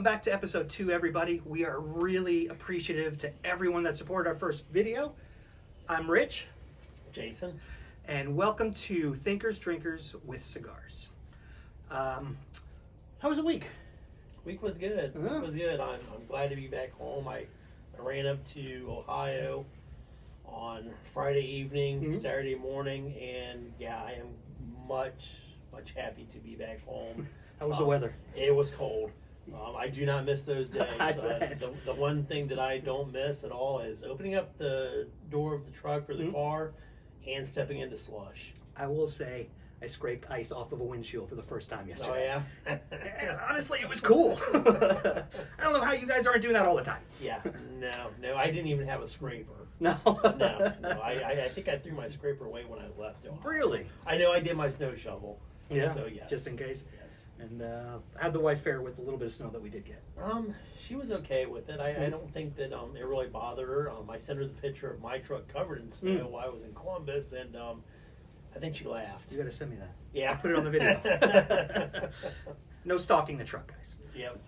Welcome back to episode 2, everybody. We are really appreciative to everyone that supported our first video. I'm Rich. Jason. And welcome to Thinkers, Drinkers with Cigars. How was the week? Week was good. Week was good. I'm glad to be back home. I ran up to Ohio on Friday evening, Saturday morning, and yeah, I am much happy to be back home. How was the weather? It was cold. I do not miss those days. I bet. The one thing that I don't miss at all is opening up the door of the truck or the car and stepping into slush. I will say I scraped ice off of a windshield for the first time yesterday. Oh, yeah? And honestly, it was cool. I don't know how you guys aren't doing that all the time. Yeah. No, I didn't even have a scraper. No. No. I think I threw my scraper away when I left Ohio. Really? I know I did my snow shovel. Yeah, So, yes. just in case. Yes. And how'd the wife fare with the little bit of snow that we did get? She was okay with it. I don't think that it really bothered her. I sent her the picture of my truck covered in snow while I was in Columbus, and I think she laughed. You got to send me that. Yeah. Put it on the video. No stalking the truck, guys. Yep.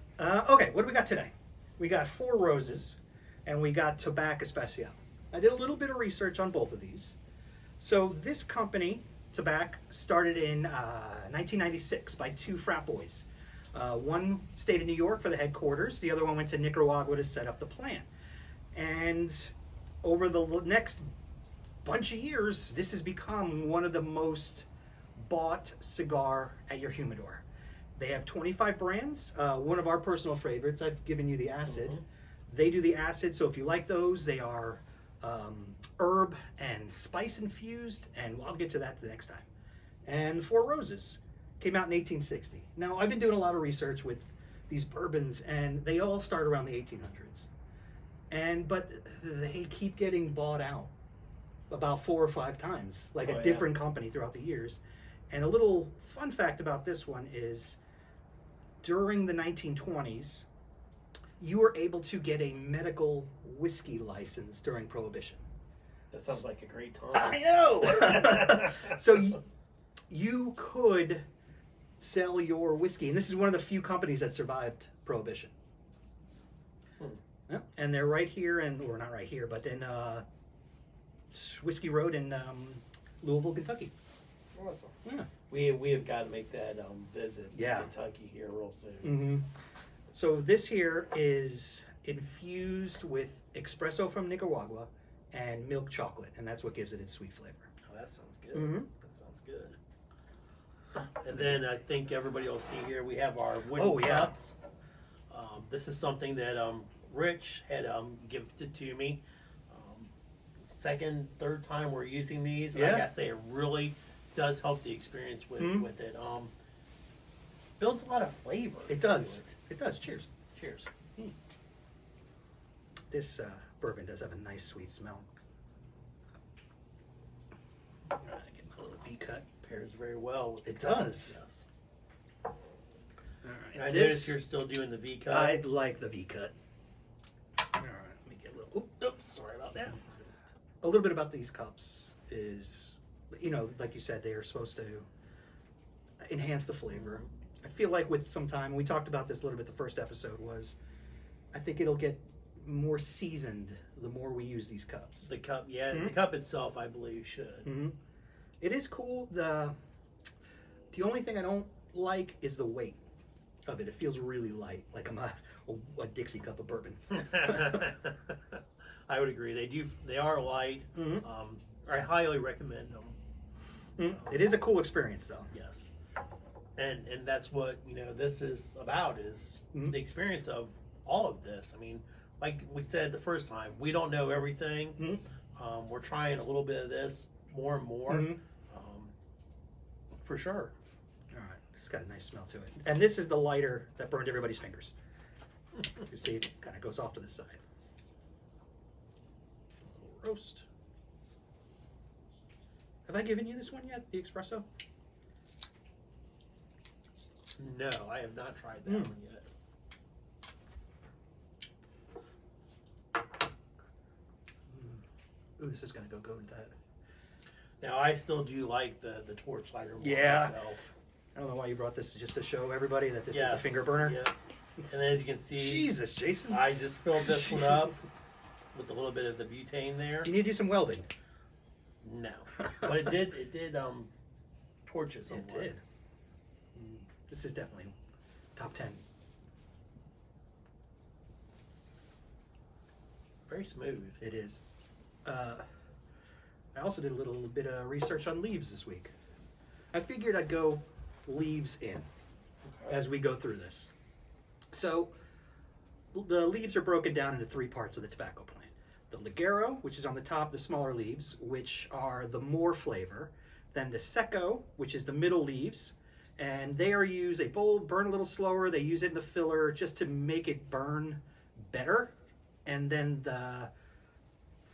Okay, what do we got today? We got 4 Roses, and we got Tobak Especial. I did a little bit of research on both of these. So this company, Tobak, started in 1996 by 2 frat boys. One stayed in New York for the headquarters. The other one went to Nicaragua to set up the plant. And over the next bunch of years, this has become one of the most bought cigar at your humidor. They have 25 brands. One of our personal favorites, I've given you the Acid. They do the Acid, so if you like those, they are herb and spice infused, and I'll get to that the next time. And 4 Roses came out in 1860. Now, I've been doing a lot of research with these bourbons, and they all start around the 1800s. But they keep getting bought out about 4 or 5 times, like a different company throughout the years. And a little fun fact about this one is during the 1920s, you were able to get a medical whiskey license during Prohibition. That sounds like a great time. I know! So you could sell your whiskey, and this is one of the few companies that survived Prohibition. Yeah, and they're right here, or not right here, but in Whiskey Road in Louisville, Kentucky. Awesome. Yeah. We have got to make that visit to Kentucky here real soon. So this here is infused with espresso from Nicaragua and milk chocolate, and that's what gives it its sweet flavor. Oh, that sounds good. That sounds good. And then I think everybody will see here we have our wooden cups. This is something that Rich had gifted to me. Second, third time we're using these. I gotta say, it really does help the experience with it. Builds a lot of flavor. It does. It does. Cheers. Cheers. This bourbon does have a nice sweet smell. All right, get my little V cut. Pairs very well with it. Does. Yes. All right. I notice you're still doing the V cut. I like the V cut. All right, let me get a little. Oops, sorry about that. A little bit about these cups is, like you said, they are supposed to enhance the flavor. I feel like with some time, we talked about this a little bit the first episode, was I think it'll get more seasoned the more we use these cups. The cup, the cup itself, I believe, should. It is cool. The only thing I don't like is the weight of it. It feels really light, like I'm a Dixie cup of bourbon. I would agree. They are light. I highly recommend them. It is a cool experience, though. Yes. And that's what this is about, is the experience of all of this. I mean, like we said the first time, we don't know everything. We're trying a little bit of this more and more, for sure. All right, it's got a nice smell to it. And this is the lighter that burned everybody's fingers. You see, it kind of goes off to the side. A little roast. Have I given you this one yet, the espresso? No, I have not tried that one yet. Ooh, this is going to go good with that. Now, I still do like the torch lighter more Yeah. myself. I don't know why you brought this, just to show everybody that this is the finger burner. Yeah. And then as you can see, Jesus, Jason. I just filled this one up with a little bit of the butane there. You need to do some welding. No, but it did torch it somewhat. It did. This is definitely top 10. Very smooth. It is. I also did a little bit of research on leaves this week. I figured I'd go leaves in as we go through this. So the leaves are broken down into 3 parts of the tobacco plant. The ligero, which is on the top, the smaller leaves, which are the more flavor. Then the seco, which is the middle leaves, and they are used, they burn a little slower, they use it in the filler just to make it burn better. And then the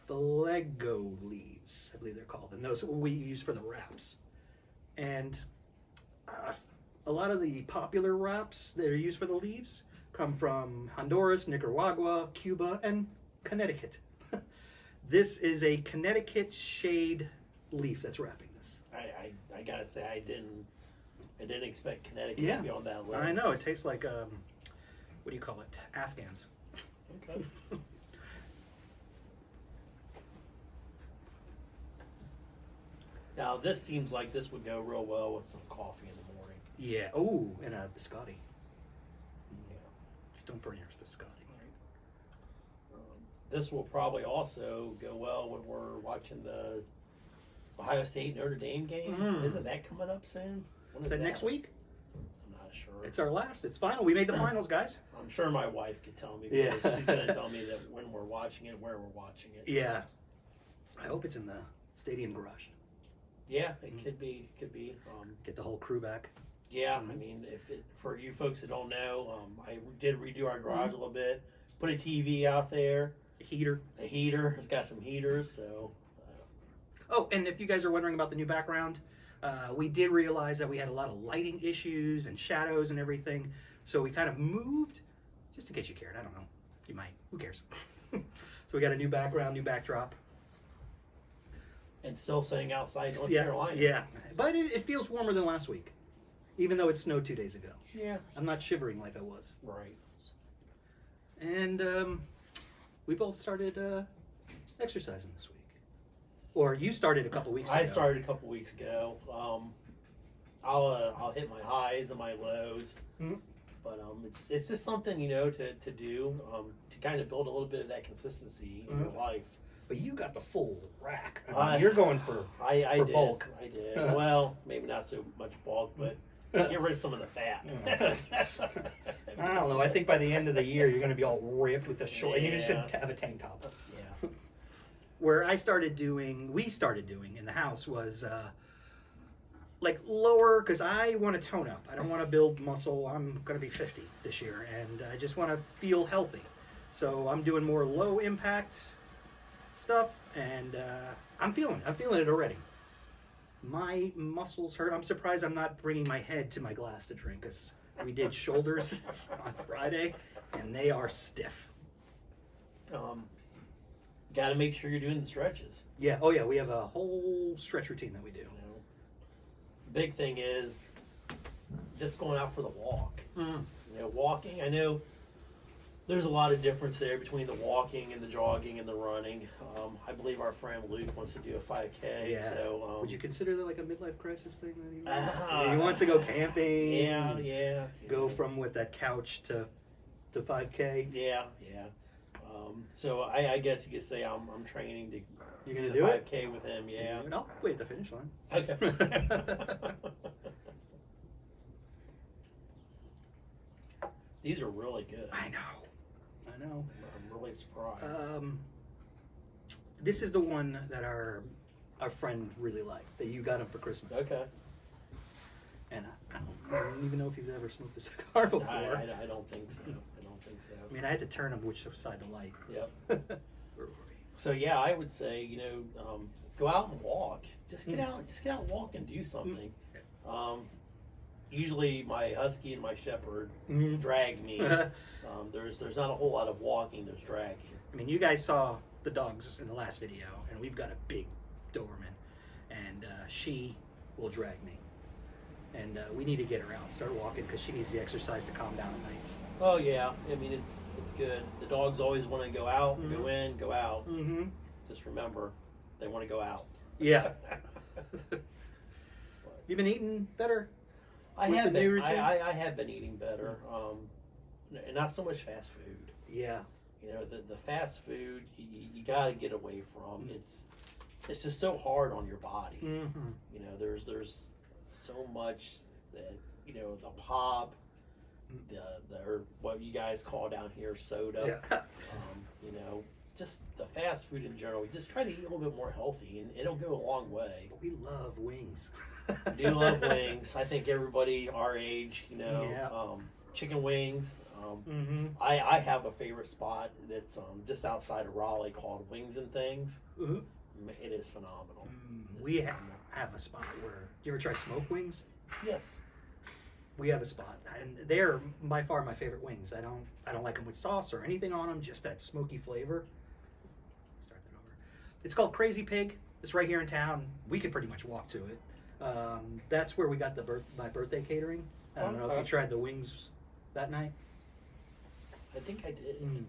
Flego leaves, I believe they're called, and those we use for the wraps. And a lot of the popular wraps that are used for the leaves come from Honduras, Nicaragua, Cuba, and Connecticut. This is a Connecticut shade leaf that's wrapping this. I gotta say I didn't expect Connecticut to be on that list. I know, it tastes like what do you call it? Afghans. Okay. Now this seems like this would go real well with some coffee in the morning. Yeah. Oh, and a biscotti. Yeah. Just don't burn your biscotti. This will probably also go well when we're watching the Ohio State Notre Dame game. Isn't that coming up soon? When Is that next week? I'm not sure. It's our last. It's final. We made the finals, guys. I'm sure my wife could tell me. Yeah. She's going to tell me that when we're watching it, where we're watching it. Yeah. I hope it's in the stadium garage. Yeah, it could be. Get the whole crew back. Yeah, I mean, for you folks that don't know, I did redo our garage a little bit. Put a TV out there. A heater. It's got some heaters, so. Oh, and if you guys are wondering about the new background, we did realize that we had a lot of lighting issues and shadows and everything. So we kind of moved, just in case you cared. I don't know. You might. Who cares? So we got a new background, new backdrop. And still sitting outside North Yeah, Carolina. yeah. But it feels warmer than last week, even though it snowed 2 days ago. Yeah. I'm not shivering like I was. Right. And we both started exercising this week. Or you started a couple weeks ago. I started a couple weeks ago. I'll hit my highs and my lows. Mm-hmm. But it's just something, to do to kind of build a little bit of that consistency in your life. But you got the full rack. I mean, you're going for did. bulk. I did. Well, maybe not so much bulk, but get rid of some of the fat. I don't know. I think by the end of the year, you're going to be all ripped with a short. And you just Yeah. have a tank top. Yeah. Where we started doing in the house was like lower, because I want to tone up. I don't want to build muscle. I'm going to be 50 this year, and I just want to feel healthy. So I'm doing more low impact stuff, and I'm feeling it already. My muscles hurt. I'm surprised I'm not bringing my head to my glass to drink, because we did shoulders on Friday, and they are stiff. Got to make sure you're doing the stretches. Yeah. Oh yeah. We have a whole stretch routine that we do. Big thing is just going out for the walk. Mm. Walking. I know there's a lot of difference there between the walking and the jogging and the running. I believe our friend Luke wants to do a 5K. Yeah. So would you consider that like a midlife crisis thing? That he wants to go camping. Yeah. Go from with that couch to 5K. Yeah. So I guess you could say I'm training to. You're gonna do do 5K with him. Yeah. I'll wait at the finish line. Okay. These are really good. I know. I'm really surprised. This is the one that our friend really liked, that you got him for Christmas. Okay. And I don't even know if you've ever smoked a cigar before. I don't think so. I mean, I had to turn him which side to light. Yep. So yeah, I would say go out and walk. Just get out. Just get out and walk and do something. Usually my husky and my shepherd drag me. There's not a whole lot of walking. There's dragging. I mean, you guys saw the dogs in the last video, and we've got a big Doberman, and she will drag me. And we need to get her out, start walking, because she needs the exercise to calm down at nights. Oh yeah, I mean it's good. The dogs always want to go out, go in, go out. Mm-hmm. Just remember, they want to go out. Yeah. You've been eating better? I have been eating better. And not so much fast food. Yeah. You know, the fast food you got to get away from. It's just so hard on your body. Mm-hmm. You know, there's so much that, you know, the pop, or what you guys call down here soda. Yeah. You know, just the fast food in general. We just try to eat a little bit more healthy, and it'll go a long way. We love wings. I do love wings. I think everybody our age, you know, Yeah. Chicken wings. Mm-hmm. I have a favorite spot that's just outside of Raleigh called Wings and Things. Mm-hmm. It is phenomenal. We have a spot where, you ever try smoke wings? Yes. We have a spot, and they're by far my favorite wings. I don't like them with sauce or anything on them, just that smoky flavor. Start that over. It's called Crazy Pig. It's right here in town. We could pretty much walk to it. That's where we got my birthday catering. I don't know if you tried the wings that night. I think I did.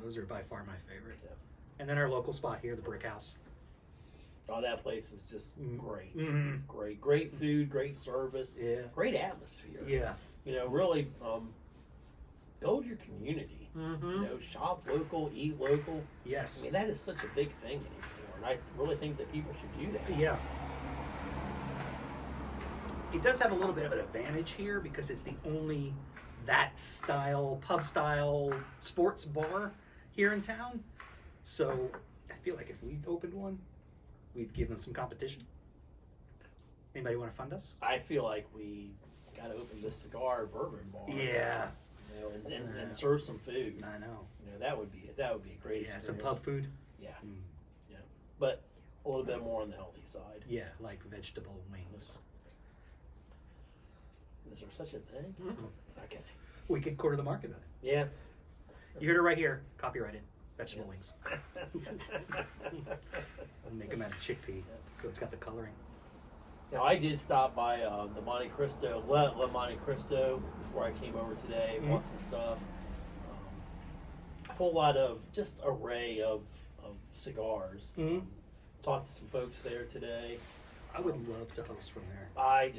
Those are by far my favorite. Yeah. And then our local spot here, the Brick House. Oh, that place is just great. Mm-hmm. Great food, great service, Yeah. great atmosphere. Yeah. You know, really build your community. Mm-hmm. You know, shop local, eat local. Yes. I mean, that is such a big thing anymore, and I really think that people should do that. Yeah. It does have a little bit of an advantage here because it's the only that style, pub style sports bar here in town. So I feel like if we opened one, we'd give them some competition. Anybody want to fund us? I feel like we got to open this cigar bourbon bar. Yeah. You know, and serve some food. I know. You know, that would be a great experience. Some pub food. Yeah. Yeah. But a little bit more on the healthy side. Yeah, like vegetable wings. Is there such a thing? Okay. We could quarter the market on it. Yeah. You heard it right here. Copyrighted. Vegetable wings. Make them out of chickpea. So it's got the coloring. Now I did stop by the Monte Cristo, Le Monte Cristo, before I came over today. Bought some stuff. A whole lot of just array of cigars. Talked to some folks there today. I would love to host from there. I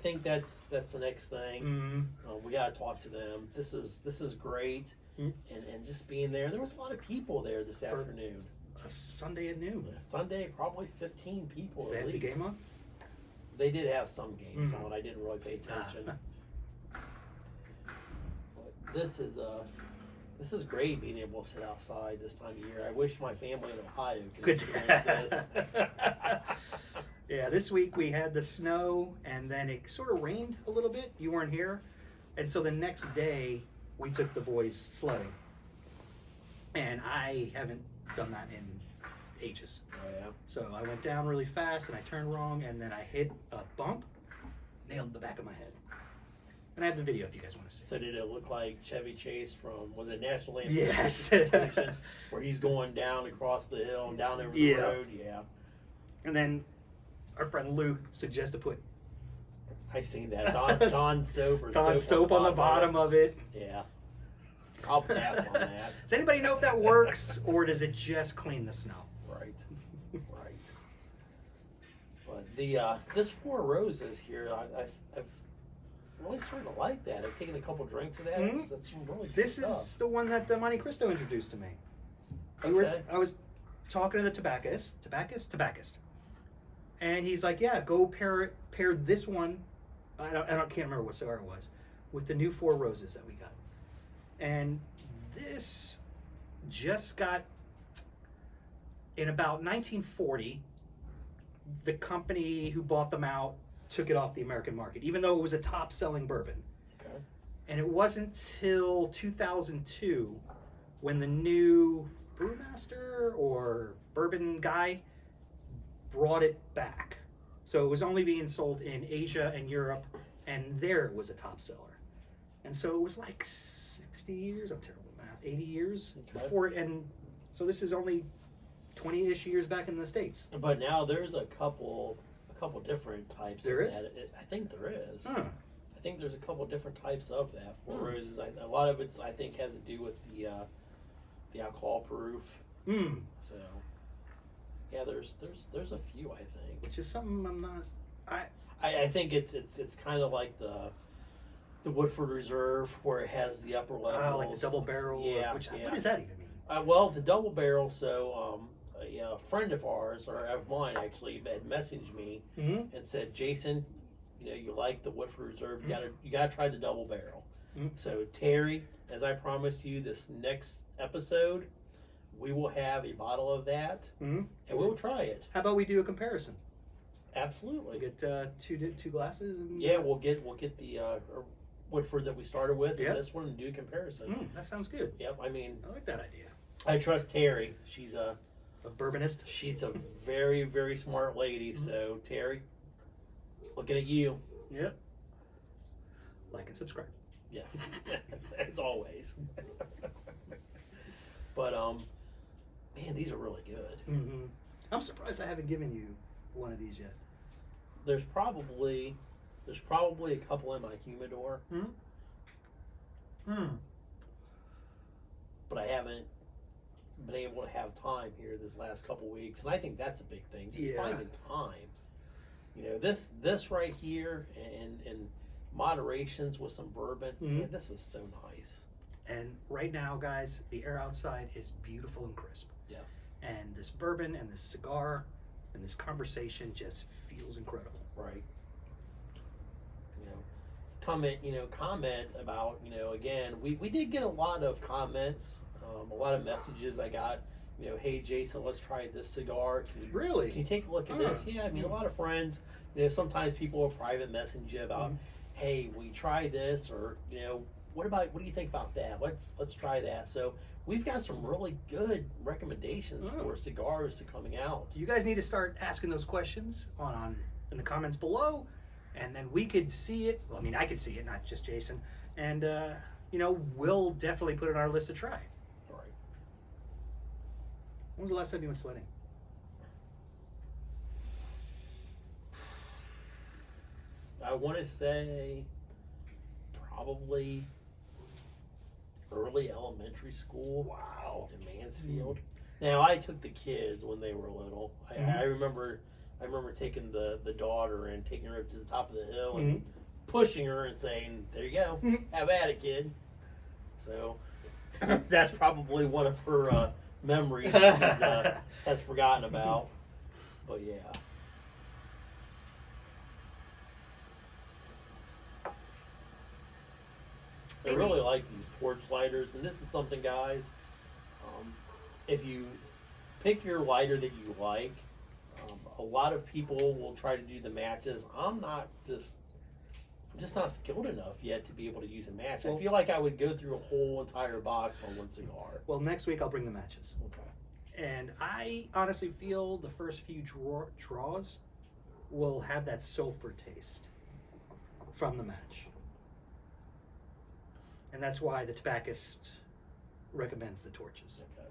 think that's the next thing. We gotta talk to them. This is great, and just being there. There was a lot of people there this afternoon. A Sunday at noon. Sunday, probably 15 people. They at had least. the game on. They did have some games on. I didn't really pay attention. But this is great being able to sit outside this time of year. I wish my family in Ohio could experience this. Yeah, this week we had the snow, and then it sort of rained a little bit. You weren't here. And so the next day, we took the boys sledding. And I haven't done that in ages. Oh, yeah. So I went down really fast, and I turned wrong, and then I hit a bump, nailed the back of my head. And I have the video if you guys want to see. So did it look like Chevy Chase from, was it National Lampoon's Yes. Vacation, where he's going down across the hill and down over the road? Yeah. And then our friend Luke suggested put I seen that. Dawn soap or Dawn soap on the bottom of it. Yeah. I'll pass on that. Does anybody know if that works, or does it just clean the snow? Right. Right. But this Four Roses here, I've really started to like that. I've taken a couple drinks of that. That's some really good This stuff. is the one that the Monte Cristo introduced to me. Okay. I was talking to the tobaccist, and he's like, "Yeah, go pair this one. Can't remember what cigar it was, with the new Four Roses that we got." And this just got, in about 1940, the company who bought them out took it off the American market, even though it was a top-selling bourbon. Okay. And it wasn't till 2002 when the new brewmaster or bourbon guy brought it back. So it was only being sold in Asia and Europe, and there it was a top seller. And so it was like 60 years, I'm terrible at math, 80 years before, and so this is only 20-ish years back in the States. But now there's a couple couple different types. There of is? that. I think there is. Huh. I think there's a couple different types of that. Four Roses. A lot of it's, I think, has to do with the alcohol proof. Hmm. So yeah, there's a few, I think. Which is something I'm not. I think it's kind of like the Woodford Reserve, where it has the upper levels. Like the double barrel. Yeah. What does that even mean? Well, the double barrel. So a friend of ours, or of mine actually, had messaged me Mm-hmm. and said, Jason, you like the Woodford Reserve, you gotta try the double barrel. Mm-hmm. So Terry, as I promised you, this next episode, we will have a bottle of that, Mm-hmm. and we will try it. How about we do a comparison? Absolutely. We get two glasses. And, Yeah, we'll get the Woodford that we started with, Yeah. and this one, and do a comparison. That sounds good. Yep. I mean, I like that idea. I trust Terry. She's A bourbonist. She's a very, very smart lady. So Terry, looking at you. Yep. Like and subscribe. Yes, as always. But man, these are really good. Mm-hmm. I'm surprised I haven't given you one of these yet. There's probably a couple in my humidor, but I haven't been able to have time here this last couple weeks, and I think that's a big thing. Just finding time. This right here, and moderations with some bourbon. Man, this is so nice. And right now, guys, the air outside is beautiful and crisp. Yes. And this bourbon and this cigar and this conversation just feels incredible. Right. Comment about, again, we did get a lot of comments, a lot of messages I got, hey Jason, let's try this cigar. Really? Can you take a look at this? Yeah, I mean, a lot of friends, sometimes people will private message you about, hey, will you try this? Or, what do you think about that? Let's try that. So we've got some really good recommendations for cigars coming out. You guys need to start asking those questions in the comments below, and then we could see it. Well, I mean, I could see it, not just Jason. And we'll definitely put it on our list to try. All right. When was the last time you went sledding? I want to say probably early elementary school. Wow. In Mansfield. Now, I took the kids when they were little. I remember taking the daughter and taking her up to the top of the hill and pushing her and saying, there you go, have at it, kid. So that's probably one of her memories that she has forgotten about. But yeah. I really like these torch lighters, and this is something, guys, if you pick your lighter that you like, a lot of people will try to do the matches. I'm just not skilled enough yet to be able to use a match. I feel like I would go through a whole entire box on one cigar. Well, next week I'll bring the matches. Okay. And I honestly feel the first few draws will have that sulfur taste from the match. And that's why the tobaccist recommends the torches. Okay.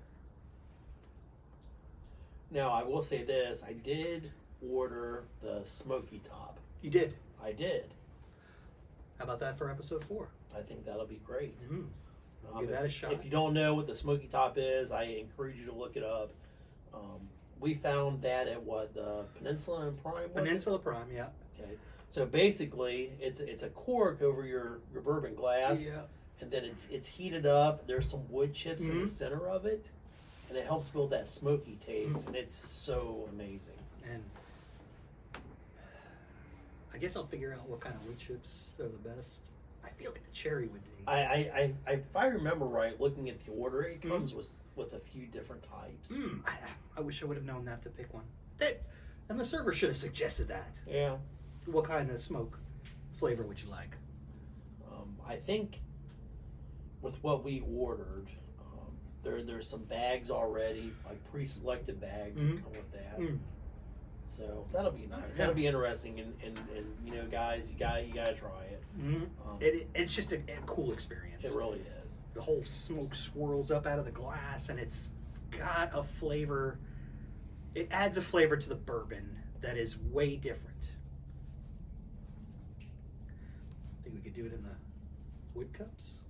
Now, I will say this. I did order the smoky top. You did? I did. How about that for episode 4? I think that'll be great. Give that a shot. If you don't know what the smoky top is, I encourage you to look it up. We found that at the Peninsula and Prime? Peninsula Prime, yeah. Okay. So basically, it's a cork over your bourbon glass. Yeah. And then it's heated up. There's some wood chips in the center of it, and it helps build that smoky taste, and it's so amazing. And I guess I'll figure out what kind of wood chips are the best. I feel like the cherry would be. If I remember right, looking at the order, it comes with a few different types. I wish I would have known that to pick one. And the server should have suggested that. Yeah. What kind of smoke flavor would you like? I think with what we ordered, there's some bags already, like pre-selected bags that come with that. So that'll be nice. Yeah. That'll be interesting, and guys, you gotta try it. It's just a cool experience. It really is. The whole smoke swirls up out of the glass, and it's got a flavor. It adds a flavor to the bourbon that is way different. Think we could do it in the wood cups?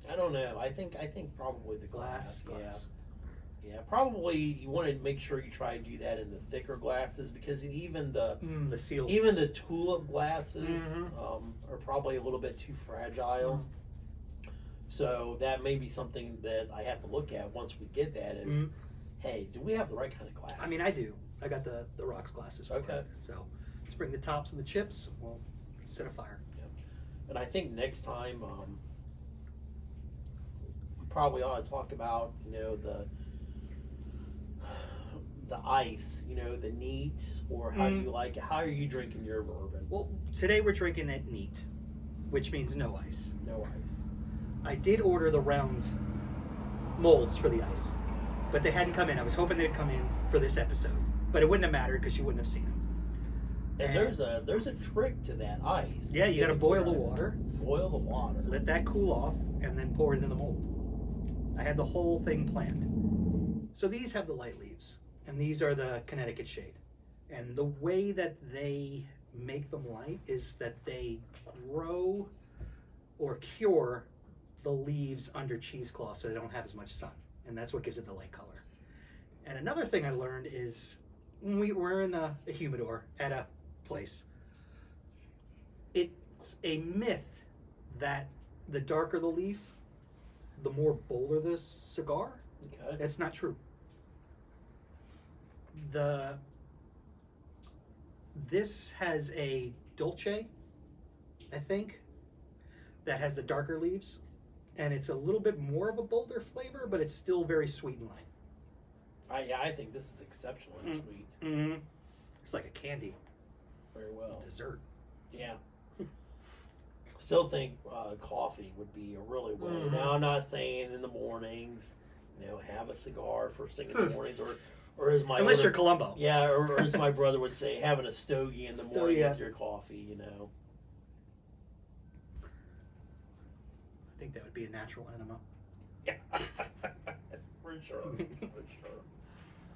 I don't know. I think probably the glass. Glass. Yeah, probably you want to make sure you try to do that in the thicker glasses, because even the seal. even the tulip glasses are probably a little bit too fragile. So that may be something that I have to look at once we get that is, hey, do we have the right kind of glasses? I mean, I do. I got the rocks glasses. Okay. It. So let's bring the tops and the chips. We'll set a fire. Yeah. And I think next time we probably ought to talk about, the ice, the neat, or how do you like it? How are you drinking your bourbon? Well, today we're drinking it neat, which means no ice. No ice. I did order the round molds for the ice, but they hadn't come in. I was hoping they'd come in for this episode, but it wouldn't have mattered because you wouldn't have seen them. And there's a trick to that ice. Yeah, you got to boil the water. Boil the water. Let that cool off, and then pour it into the mold. I had the whole thing planned. So these have the light leaves, and these are the Connecticut shade. And the way that they make them light is that they grow or cure the leaves under cheesecloth so they don't have as much sun. And that's what gives it the light color. And another thing I learned is when we were in a humidor at a place, it's a myth that the darker the leaf, the more bolder the cigar. Okay. That's not true. This has a dolce, I think, that has the darker leaves, and it's a little bit more of a bolder flavor, but it's still very sweet and light. I think this is exceptionally sweet. Mm-hmm. It's like a candy. Very well. Dessert. Yeah. Still think coffee would be a really way. Now, I'm not saying in the mornings, have a cigar first thing in the mornings, or as my unless you're Columbo. Yeah, or as my brother would say, having a stogie in the morning yeah. with your coffee. I think that would be a natural enema. Yeah, for sure, for sure.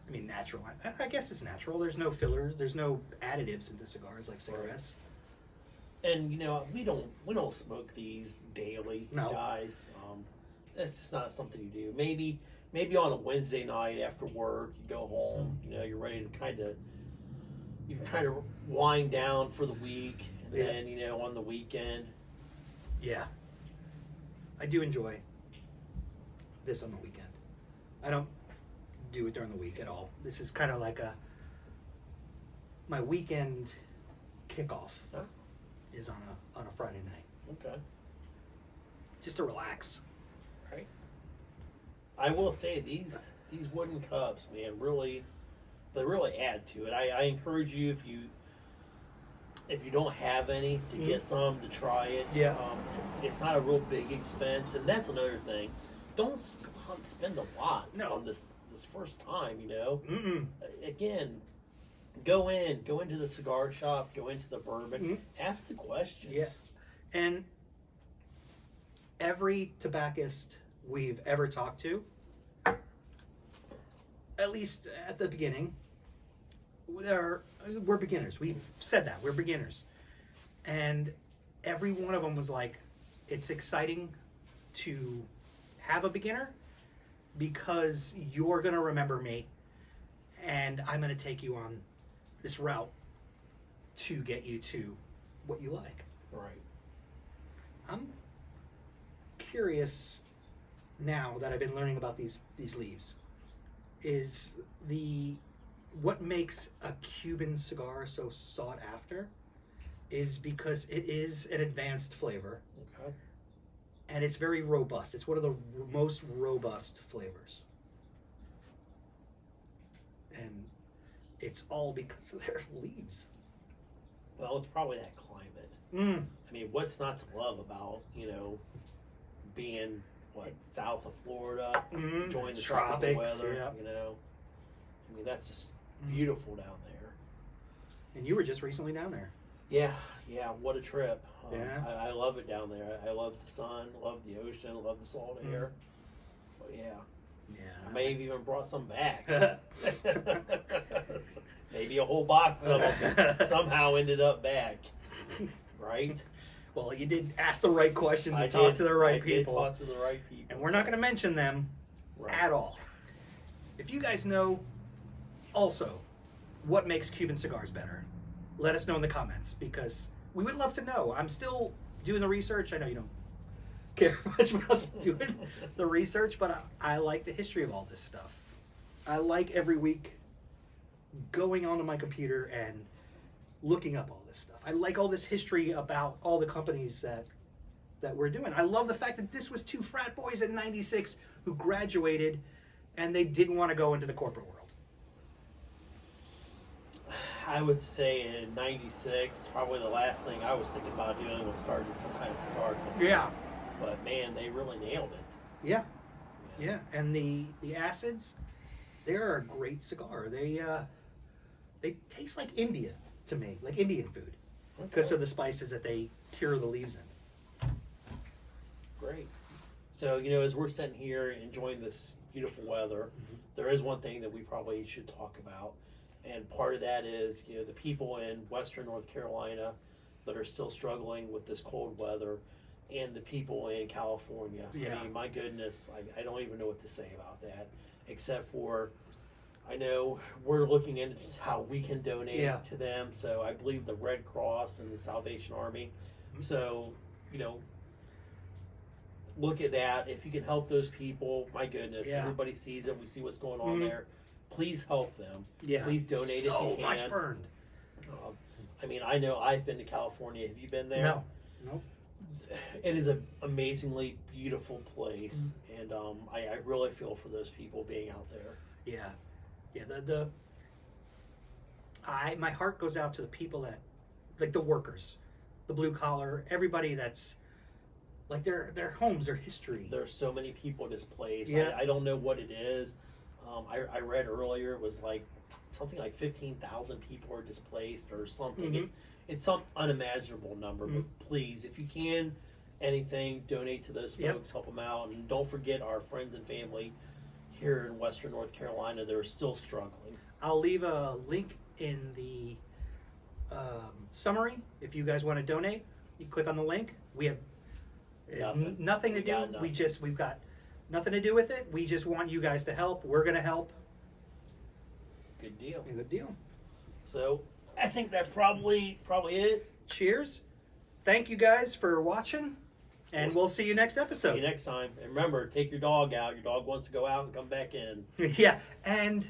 I mean, natural. I guess it's natural. There's no fillers. There's no additives into cigars like cigarettes. And we don't smoke these daily, guys. That's just not something you do. Maybe on a Wednesday night after work, you go home. You're ready to kind of wind down for the week, and then on the weekend. Yeah, I do enjoy this on the weekend. I don't do it during the week at all. This is kind of like my weekend kickoff. Huh? Is on a Friday night. Okay. Just to relax. Right. I will say these wooden cups, man, they really add to it. I encourage you if you don't have any to get some, to try it. Yeah. It's not a real big expense, and that's another thing. Don't spend a lot on this first time. Again. Go into the cigar shop, go into the bourbon, ask the questions. Yeah. And every tobacconist we've ever talked to, at least at the beginning, we're beginners. We've said that. We're beginners. And every one of them was like, it's exciting to have a beginner because you're going to remember me and I'm going to take you on this route to get you to what you like. Right. I'm curious now that I've been learning about these leaves. Is what makes a Cuban cigar so sought after is because it is an advanced flavor. Okay. And it's very robust. It's one of the most robust flavors. And it's all because of their leaves. Well, it's probably that climate. I mean, what's not to love about, being, south of Florida, enjoying the tropical weather, yeah. I mean, that's just beautiful down there. And you were just recently down there. Yeah, what a trip. Yeah. I love it down there. I love the sun, love the ocean, love the salt air. But yeah, I may have even brought some back. Maybe a whole box of them somehow ended up back. Right? Well, you did ask the right questions and talk to the right people. Talk to the right people. And we're not going to mention them at all. If you guys know also what makes Cuban cigars better, let us know in the comments, because we would love to know. I'm still doing the research. I know you don't care much about doing the research, but I like the history of all this stuff. I like every week going onto my computer and looking up all this stuff. I like all this history about all the companies that we're doing. I love the fact that this was two frat boys in '96 who graduated and they didn't want to go into the corporate world. I would say in '96, probably the last thing I was thinking about doing was starting some kind of cigar company. Yeah. But man, they really nailed it. Yeah. Yeah. And the acids, they're a great cigar. They taste like India to me, like Indian food, because of the spices that they cure the leaves in. Great. So, as we're sitting here enjoying this beautiful weather, there is one thing that we probably should talk about. And part of that is, the people in Western North Carolina that are still struggling with this cold weather, and the people in California. Yeah. I mean, my goodness, I don't even know what to say about that, except for I know we're looking into how we can donate to them. So I believe the Red Cross and the Salvation Army. So, look at that. If you can help those people, my goodness, everybody sees it. We see what's going on there. Please help them. Yeah. Please donate if you can. So much burned. I mean, I know I've been to California. Have you been there? No. Nope. It is an amazingly beautiful place, and I really feel for those people being out there. Yeah, yeah. My heart goes out to the people that, like the workers, the blue collar, everybody that's like their homes, their history. There's so many people displaced. Yeah. I don't know what it is. I read earlier it was like something like 15,000 people are displaced or something. It's some unimaginable number, but please, if you can, anything, donate to those folks, help them out. And don't forget our friends and family here in Western North Carolina that are still struggling. I'll leave a link in the summary. If you guys want to donate, you click on the link. We have nothing to do. We've got nothing to do with it. We just want you guys to help. We're going to help. Good deal. Good deal. So I think that's probably it. Cheers. Thank you guys for watching, and we'll see you next episode. See you next time. And remember, take your dog out. Your dog wants to go out and come back in. Yeah, and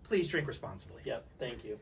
please drink responsibly. Yep, thank you.